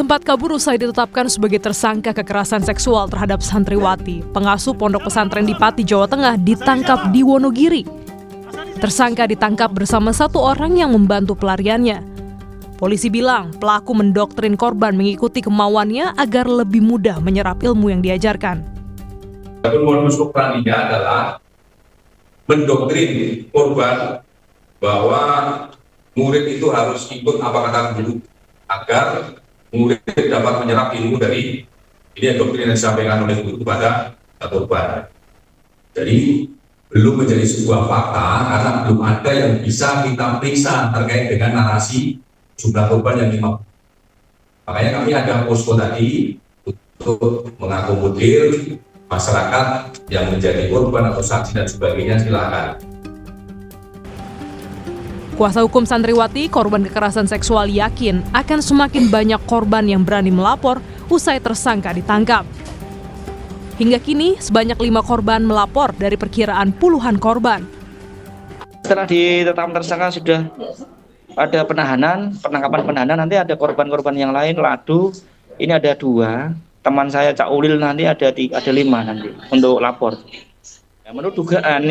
Sempat kabur usai ditetapkan sebagai tersangka kekerasan seksual terhadap santriwati, pengasuh pondok pesantren di Pati, Jawa Tengah ditangkap di Wonogiri. Tersangka ditangkap bersama satu orang yang membantu pelariannya. Polisi bilang pelaku mendoktrin korban mengikuti kemauannya agar lebih mudah menyerap ilmu yang diajarkan. Modus operandinya adalah mendoktrin korban bahwa murid itu harus ikut apa kata guru agar murid dapat menyerap ilmu dari doktrin yang disampaikan oleh guru kepada korban. Jadi belum menjadi sebuah fakta karena belum ada yang bisa kita periksa terkait dengan narasi jumlah korban yang 50. Makanya kami ada posko tadi untuk mengakomodir masyarakat yang menjadi korban atau saksi dan sebagainya, silakan. Kuasa hukum santriwati korban kekerasan seksual yakin akan semakin banyak korban yang berani melapor usai tersangka ditangkap. Hingga kini sebanyak 5 korban melapor dari perkiraan puluhan korban. Setelah ditetapkan tersangka sudah ada penangkapan penahanan, nanti ada korban-korban yang lain, Ladu, ini ada 2, teman saya Cak Ulil nanti ada 5 nanti untuk lapor. Ya, menurut dugaan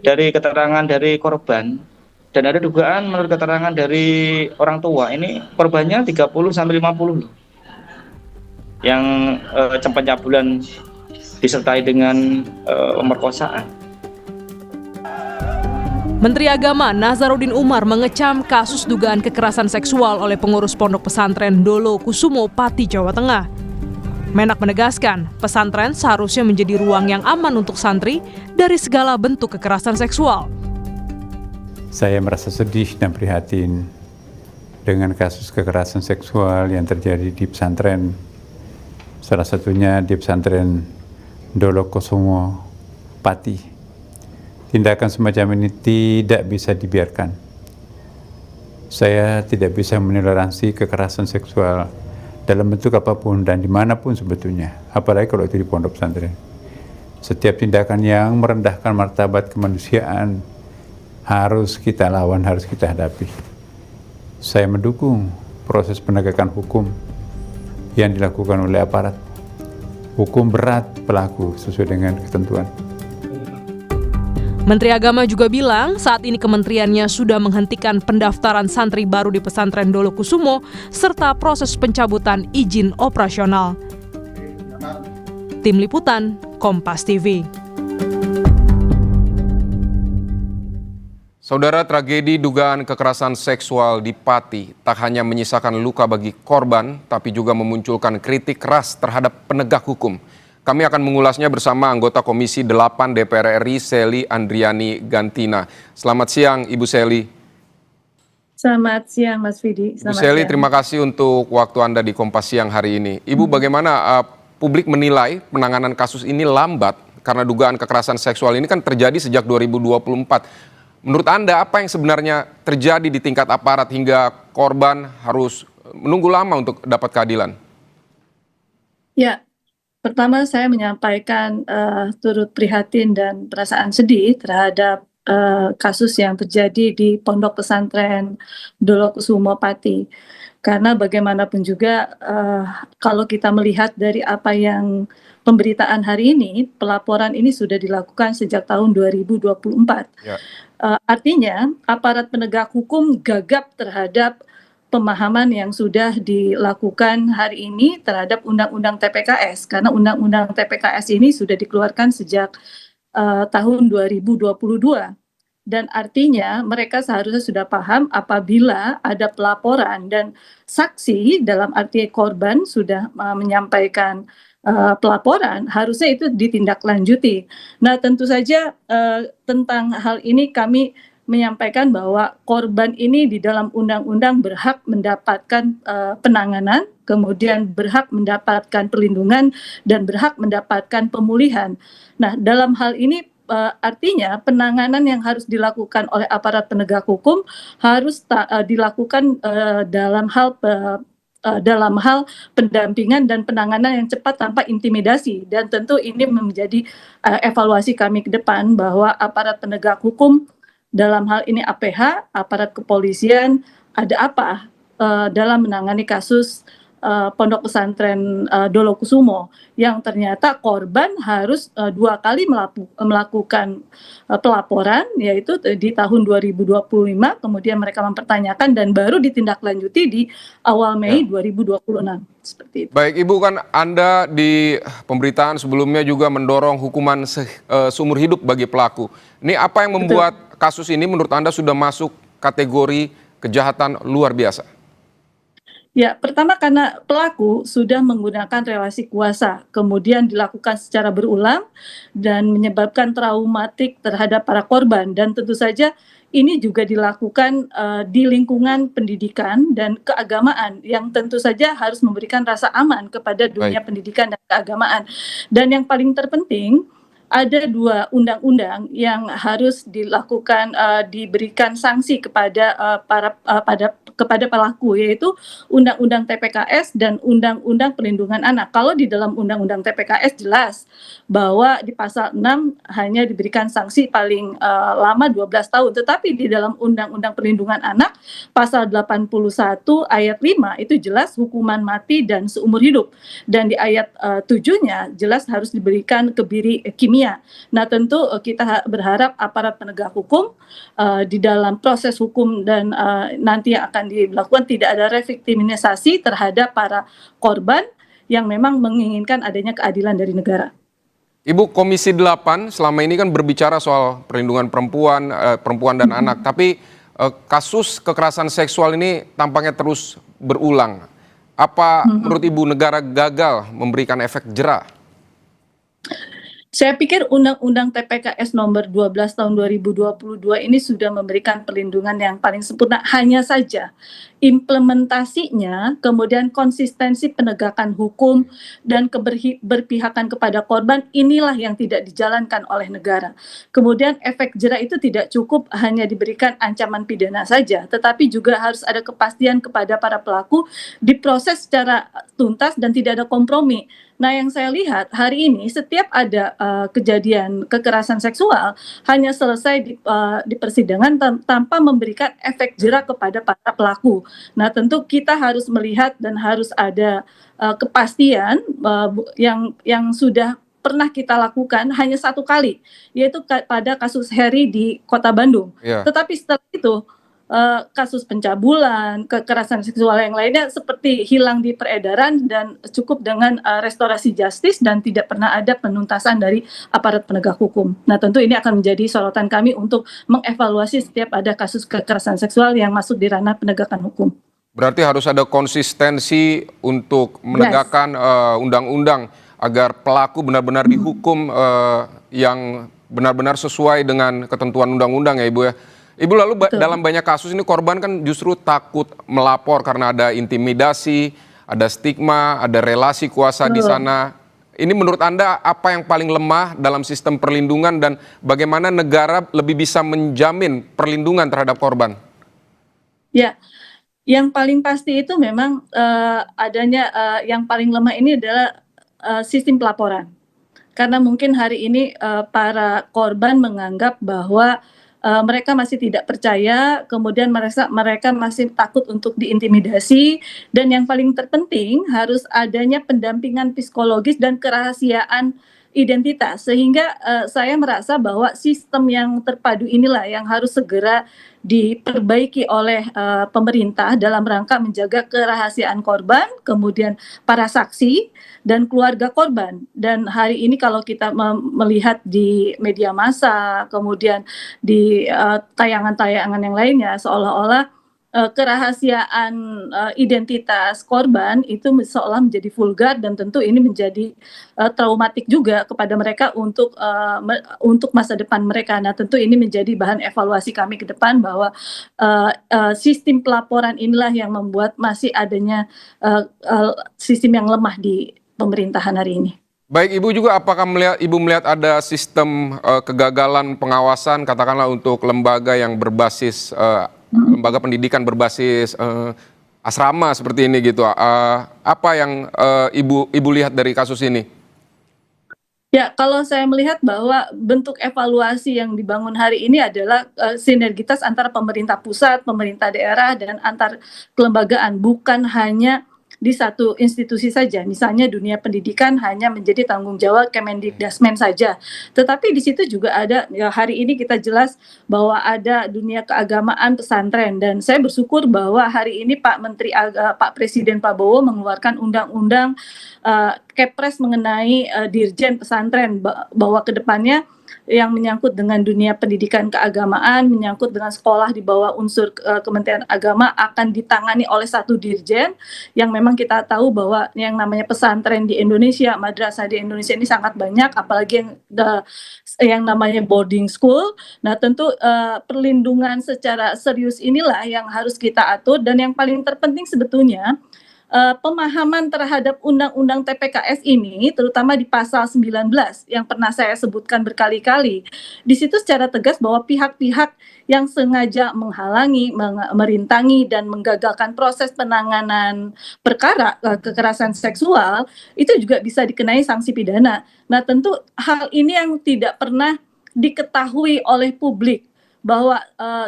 dari keterangan dari korban dan ada dugaan menurut keterangan dari orang tua, ini korbannya 30-50 yang pencabulan disertai dengan pemerkosaan. Menteri Agama Nazaruddin Umar mengecam kasus dugaan kekerasan seksual oleh pengurus pondok pesantren Dolo Kusumo, Pati, Jawa Tengah. Menak menegaskan, pesantren seharusnya menjadi ruang yang aman untuk santri dari segala bentuk kekerasan seksual. Saya merasa sedih dan prihatin dengan kasus kekerasan seksual yang terjadi di pesantren. Salah satunya di pesantren Dolo Kusumo, Pati. Tindakan semacam ini tidak bisa dibiarkan. Saya tidak bisa mentoleransi kekerasan seksual dalam bentuk apapun dan dimanapun sebetulnya, apalagi kalau itu di pondok pesantren. Setiap tindakan yang merendahkan martabat kemanusiaan harus kita lawan, harus kita hadapi. Saya mendukung proses penegakan hukum yang dilakukan oleh aparat. Hukum berat pelaku sesuai dengan ketentuan. Menteri Agama juga bilang saat ini kementeriannya sudah menghentikan pendaftaran santri baru di pesantren Dolo Kusumo serta proses pencabutan izin operasional. Tim Liputan, Kompas TV. Saudara, tragedi dugaan kekerasan seksual di Pati tak hanya menyisakan luka bagi korban, tapi juga memunculkan kritik keras terhadap penegak hukum. Kami akan mengulasnya bersama anggota Komisi 8 DPR RI, Sely Andriani Gantina. Selamat siang, Ibu Sely. Selamat siang, Mas Vidi. Ibu Sely, terima kasih untuk waktu Anda di Kompas Siang hari ini. Ibu, bagaimana publik menilai penanganan kasus ini lambat karena dugaan kekerasan seksual ini kan terjadi sejak 2024. Menurut Anda, apa yang sebenarnya terjadi di tingkat aparat hingga korban harus menunggu lama untuk dapat keadilan? Ya, pertama saya menyampaikan turut prihatin dan perasaan sedih terhadap kasus yang terjadi di Pondok Pesantren Dolo Kusumo, Pati. Karena bagaimanapun juga kalau kita melihat dari apa yang pemberitaan hari ini, pelaporan ini sudah dilakukan sejak tahun 2024. Ya. Artinya aparat penegak hukum gagap terhadap pemahaman yang sudah dilakukan hari ini terhadap Undang-Undang TPKS, karena Undang-Undang TPKS ini sudah dikeluarkan sejak tahun 2022. Dan artinya mereka seharusnya sudah paham apabila ada pelaporan dan saksi dalam arti korban sudah menyampaikan pelaporan, harusnya itu ditindaklanjuti. Nah, tentu saja tentang hal ini kami menyampaikan bahwa korban ini di dalam undang-undang berhak mendapatkan penanganan, kemudian berhak mendapatkan perlindungan, dan berhak mendapatkan pemulihan. Nah, dalam hal ini artinya penanganan yang harus dilakukan oleh aparat penegak hukum harus dilakukan dalam hal pendampingan dan penanganan yang cepat tanpa intimidasi. Dan tentu ini menjadi evaluasi kami ke depan bahwa aparat penegak hukum dalam hal ini APH, aparat kepolisian, ada apa dalam menangani kasus Pondok Pesantren Dolokusumo, yang ternyata korban harus 2 kali melakukan pelaporan, yaitu di tahun 2025, kemudian mereka mempertanyakan dan baru ditindaklanjuti di awal Mei 2026, seperti itu. Baik Ibu, kan Anda di pemberitaan sebelumnya juga mendorong hukuman seumur hidup bagi pelaku. Ini apa yang membuat kasus ini menurut Anda sudah masuk kategori kejahatan luar biasa? Ya, pertama karena pelaku sudah menggunakan relasi kuasa, kemudian dilakukan secara berulang dan menyebabkan traumatik terhadap para korban, dan tentu saja ini juga dilakukan di lingkungan pendidikan dan keagamaan yang tentu saja harus memberikan rasa aman kepada dunia pendidikan dan keagamaan. Dan yang paling terpenting, ada 2 undang-undang yang harus dilakukan diberikan sanksi kepada kepada pelaku, yaitu Undang-Undang TPKS dan Undang-Undang Perlindungan Anak. Kalau di dalam Undang-Undang TPKS jelas bahwa di pasal 6 hanya diberikan sanksi paling lama 12 tahun, tetapi di dalam Undang-Undang Perlindungan Anak pasal 81 ayat 5 itu jelas hukuman mati dan seumur hidup, dan di ayat 7-nya jelas harus diberikan kebiri kimia. Nah, tentu kita berharap aparat penegak hukum di dalam proses hukum dan nanti yang akan dilakukan tidak ada reviktimisasi terhadap para korban yang memang menginginkan adanya keadilan dari negara. Ibu, Komisi 8 selama ini kan berbicara soal perlindungan perempuan dan anak, tapi kasus kekerasan seksual ini tampaknya terus berulang. Apa menurut Ibu negara gagal memberikan efek jera? Saya pikir Undang-Undang TPKS nomor 12 tahun 2022 ini sudah memberikan perlindungan yang paling sempurna, hanya saja implementasinya, kemudian konsistensi penegakan hukum dan keberpihakan kepada korban inilah yang tidak dijalankan oleh negara. Kemudian efek jera itu tidak cukup hanya diberikan ancaman pidana saja, tetapi juga harus ada kepastian kepada para pelaku, diproses secara tuntas dan tidak ada kompromi. Nah, yang saya lihat hari ini setiap ada kejadian kekerasan seksual hanya selesai di persidangan tanpa memberikan efek jera kepada para pelaku. Nah, tentu kita harus melihat dan harus ada kepastian yang sudah pernah kita lakukan hanya 1 kali, yaitu pada kasus Heri di Kota Bandung. Tetapi setelah itu kasus pencabulan, kekerasan seksual yang lainnya seperti hilang di peredaran dan cukup dengan restorasi justis dan tidak pernah ada penuntasan dari aparat penegak hukum. Nah, tentu ini akan menjadi sorotan kami untuk mengevaluasi setiap ada kasus kekerasan seksual yang masuk di ranah penegakan hukum. Berarti harus ada konsistensi untuk menegakkan undang-undang agar pelaku benar-benar dihukum yang benar-benar sesuai dengan ketentuan undang-undang ya Ibu ya. Ibu, lalu dalam banyak kasus ini korban kan justru takut melapor karena ada intimidasi, ada stigma, ada relasi kuasa di sana. Ini menurut Anda apa yang paling lemah dalam sistem perlindungan dan bagaimana negara lebih bisa menjamin perlindungan terhadap korban? Ya, yang paling pasti itu memang adanya yang paling lemah ini adalah sistem pelaporan. Karena mungkin hari ini para korban menganggap bahwa mereka masih tidak percaya, kemudian mereka masih takut untuk diintimidasi, dan yang paling terpenting harus adanya pendampingan psikologis dan kerahasiaan identitas, sehingga saya merasa bahwa sistem yang terpadu inilah yang harus segera diperbaiki oleh pemerintah dalam rangka menjaga kerahasiaan korban, kemudian para saksi dan keluarga korban. Dan hari ini kalau kita melihat di media massa, kemudian di tayangan-tayangan yang lainnya, seolah-olah kerahasiaan identitas korban itu seolah menjadi vulgar, dan tentu ini menjadi traumatik juga kepada mereka untuk masa depan mereka. Nah, tentu ini menjadi bahan evaluasi kami ke depan bahwa sistem pelaporan inilah yang membuat masih adanya sistem yang lemah di pemerintahan hari ini. Baik Ibu, juga apakah Ibu melihat ada sistem kegagalan pengawasan katakanlah untuk lembaga yang berbasis lembaga pendidikan berbasis asrama seperti ini gitu. Apa yang Ibu lihat dari kasus ini? Ya, kalau saya melihat bahwa bentuk evaluasi yang dibangun hari ini adalah sinergitas antara pemerintah pusat, pemerintah daerah, dan antar kelembagaan, bukan hanya di satu institusi saja. Misalnya dunia pendidikan hanya menjadi tanggung jawab Kemendikdasmen saja. Tetapi di situ juga ada, ya hari ini kita jelas bahwa ada dunia keagamaan pesantren, dan saya bersyukur bahwa hari ini Pak Presiden Prabowo mengeluarkan undang-undang Kepres mengenai Dirjen Pesantren, bahwa kedepannya yang menyangkut dengan dunia pendidikan keagamaan, menyangkut dengan sekolah di bawah unsur Kementerian Agama akan ditangani oleh satu dirjen, yang memang kita tahu bahwa yang namanya pesantren di Indonesia, madrasah di Indonesia ini sangat banyak, apalagi yang namanya boarding school. Nah, tentu perlindungan secara serius inilah yang harus kita atur, dan yang paling terpenting sebetulnya pemahaman terhadap Undang-Undang TPKS ini, terutama di pasal 19 yang pernah saya sebutkan berkali-kali. Di situ secara tegas bahwa pihak-pihak yang sengaja menghalangi, merintangi, dan menggagalkan proses penanganan perkara kekerasan seksual itu juga bisa dikenai sanksi pidana. Nah, tentu hal ini yang tidak pernah diketahui oleh publik, bahwa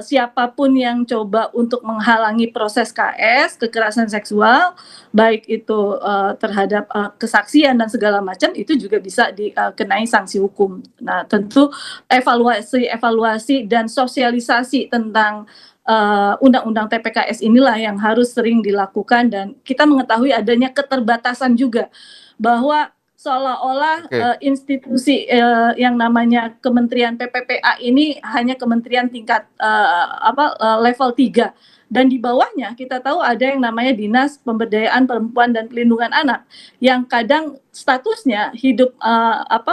siapapun yang coba untuk menghalangi proses KS, kekerasan seksual, baik itu terhadap kesaksian dan segala macam, itu juga bisa dikenai sanksi hukum. Nah, tentu evaluasi dan sosialisasi tentang Undang-Undang TPKS inilah yang harus sering dilakukan, dan kita mengetahui adanya keterbatasan juga, bahwa seolah-olah institusi yang namanya Kementerian PPPA ini hanya kementerian tingkat level 3, dan di bawahnya kita tahu ada yang namanya Dinas Pemberdayaan Perempuan dan Pelindungan Anak, yang kadang statusnya hidup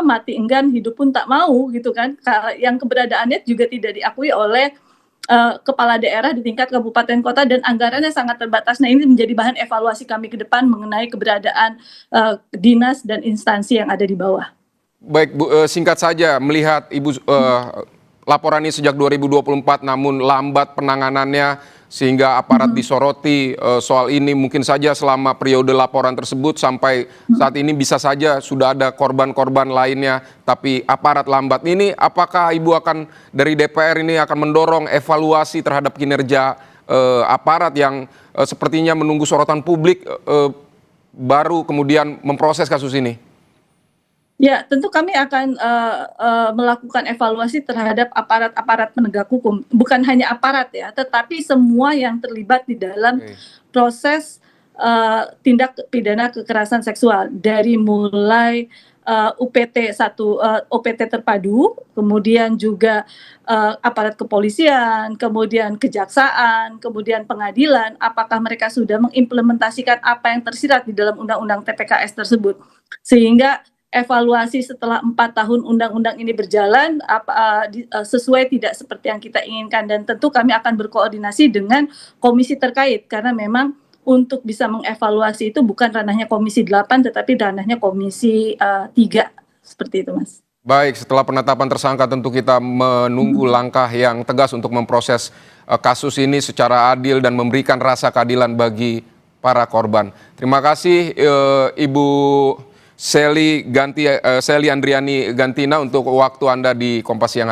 mati enggan, hidup pun tak mau gitu kan, yang keberadaannya juga tidak diakui oleh kepala daerah di tingkat kabupaten kota, dan anggarannya sangat terbatas. Nah, ini menjadi bahan evaluasi kami ke depan mengenai keberadaan dinas dan instansi yang ada di bawah. Baik Bu, singkat saja, melihat Ibu laporan ini sejak 2024 namun lambat penanganannya sehingga aparat disoroti soal ini, mungkin saja selama periode laporan tersebut sampai saat ini bisa saja sudah ada korban-korban lainnya, tapi aparat lambat. Ini apakah Ibu akan dari DPR ini akan mendorong evaluasi terhadap kinerja aparat yang sepertinya menunggu sorotan publik baru kemudian memproses kasus ini? Ya, tentu kami akan melakukan evaluasi terhadap aparat-aparat penegak hukum. Bukan hanya aparat ya, tetapi semua yang terlibat di dalam proses tindak pidana kekerasan seksual. Dari mulai OPT terpadu, kemudian juga aparat kepolisian, kemudian kejaksaan, kemudian pengadilan, apakah mereka sudah mengimplementasikan apa yang tersirat di dalam Undang-Undang TPKS tersebut. Sehingga evaluasi setelah 4 tahun undang-undang ini berjalan sesuai tidak seperti yang kita inginkan, dan tentu kami akan berkoordinasi dengan komisi terkait, karena memang untuk bisa mengevaluasi itu bukan ranahnya Komisi 8 tetapi ranahnya Komisi 3, seperti itu Mas. Baik, setelah penetapan tersangka tentu kita menunggu langkah yang tegas untuk memproses kasus ini secara adil dan memberikan rasa keadilan bagi para korban. Terima kasih Ibu Sely Andriani Gantina untuk waktu Anda di Kompas Siang hari ini.